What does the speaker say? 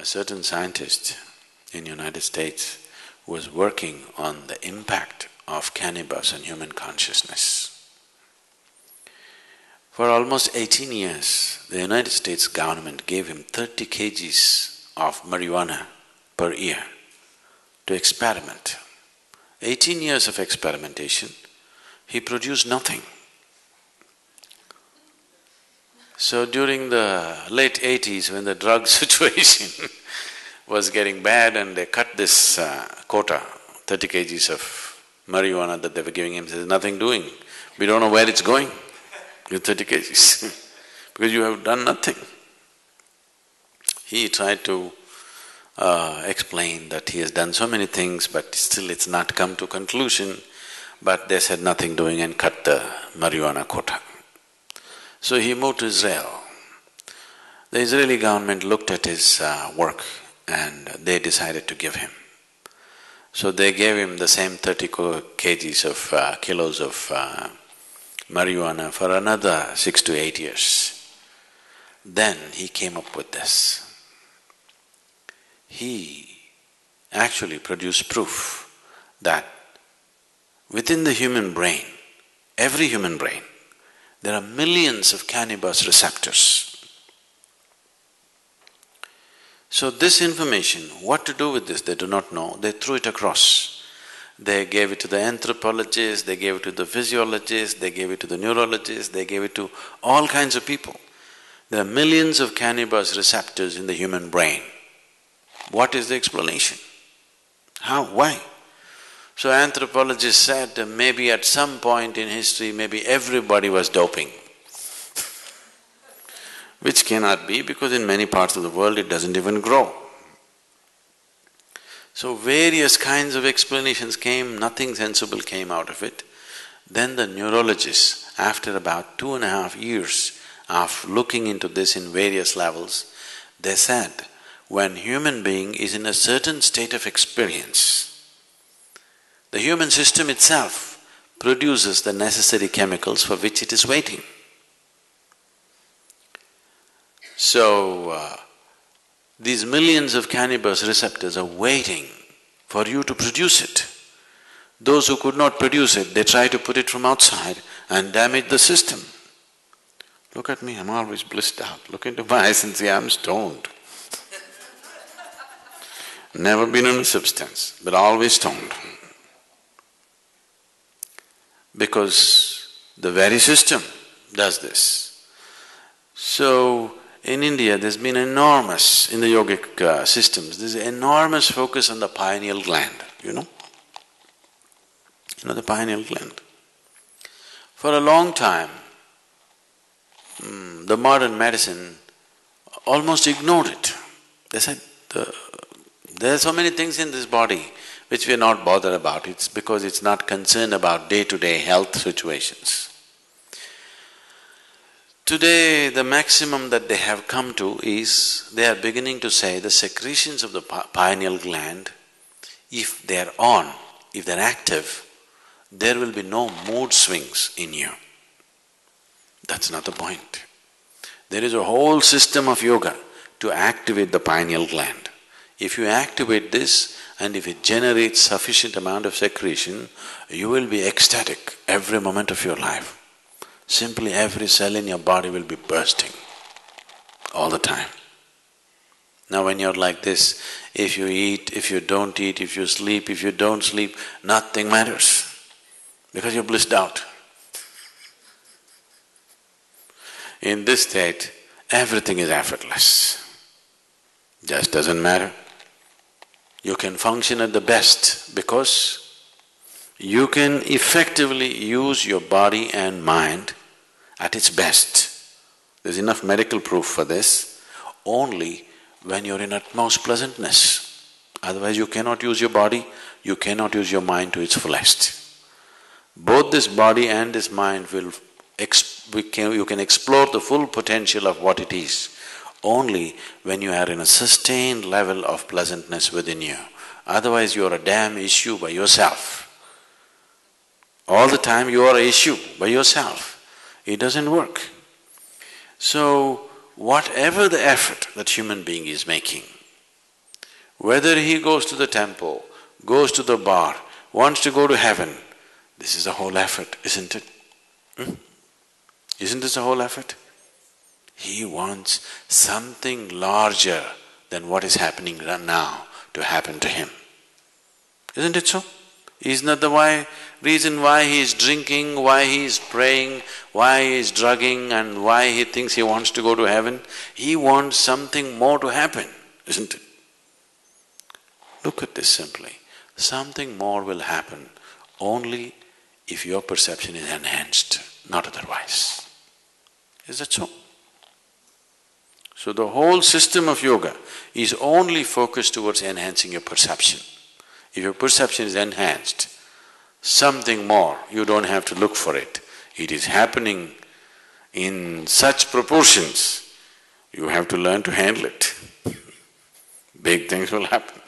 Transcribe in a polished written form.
a certain scientist in United States was working on the impact of cannabis on human consciousness. For almost 18 years, the United States government gave him 30 kgs of marijuana per year to experiment. 18 years of experimentation, he produced nothing. So during the late 80s, when the drug situation was getting bad and they cut this quota, 30 kgs of marijuana that they were giving him, there's nothing doing. We don't know where it's going with 30 kgs because you have done nothing. He tried to explain that he has done so many things but still it's not come to conclusion, but they said nothing doing and cut the marijuana quota. So he moved to Israel. The Israeli government looked at his work and they decided to give him. So they gave him the same 30 kgs of kilos of marijuana for another 6 to 8 years. Then he came up with this. He actually produced proof that within the human brain, every human brain, there are millions of cannabis receptors. So this information, what to do with this, they do not know, they threw it across. They gave it to the anthropologists, they gave it to the physiologists, they gave it to the neurologists, they gave it to all kinds of people. There are millions of cannabis receptors in the human brain. What is the explanation? How? Why? So anthropologists said maybe at some point in history, maybe everybody was doping, which cannot be because in many parts of the world it doesn't even grow. So various kinds of explanations came, nothing sensible came out of it. Then the neurologists, after about 2.5 years of looking into this in various levels, they said, when human being is in a certain state of experience, the human system itself produces the necessary chemicals for which it is waiting. So, these millions of cannabis receptors are waiting for you to produce it. Those who could not produce it, they try to put it from outside and damage the system. Look at me, I'm always blissed out. Look into my eyes and see I'm stoned. Never been on a substance, but always stoned. Because the very system does this. So, in India there's been enormous, in the yogic systems, there's enormous focus on the pineal gland, you know? You know the pineal gland? For a long time, the modern medicine almost ignored it. They said, there are so many things in this body which we are not bothered about, it's because it's not concerned about day-to-day health situations. Today, the maximum that they have come to is, they are beginning to say the secretions of the pineal gland, if they're on, if they're active, there will be no mood swings in you. That's not the point. There is a whole system of yoga to activate the pineal gland. If you activate this and if it generates sufficient amount of secretion, you will be ecstatic every moment of your life. Simply every cell in your body will be bursting all the time. Now when you're like this, if you eat, if you don't eat, if you sleep, if you don't sleep, nothing matters because you're blissed out. In this state, everything is effortless. Just doesn't matter. You can function at the best because you can effectively use your body and mind at its best. There's enough medical proof for this, only when you're in utmost pleasantness. Otherwise you cannot use your body, you cannot use your mind to its fullest. Both this body and this mind will… you can explore the full potential of what it is only when you are in a sustained level of pleasantness within you. Otherwise you are a damn issue by yourself. All the time you are an issue by yourself. It doesn't work. So, whatever the effort that human being is making, Whether he goes to the temple, goes to the bar, wants to go to heaven, this is the whole effort, isn't it? Isn't this the whole effort? He wants something larger than what is happening now to happen to him. Isn't it so? Isn't that the reason why he is drinking, why he is praying, why he is drugging and why he thinks he wants to go to heaven? He wants something more to happen, isn't it? Look at this simply. Something more will happen only if your perception is enhanced, not otherwise. Is that so? So the whole system of yoga is only focused towards enhancing your perception. If your perception is enhanced, something more, you don't have to look for it. It is happening in such proportions, you have to learn to handle it. Big things will happen.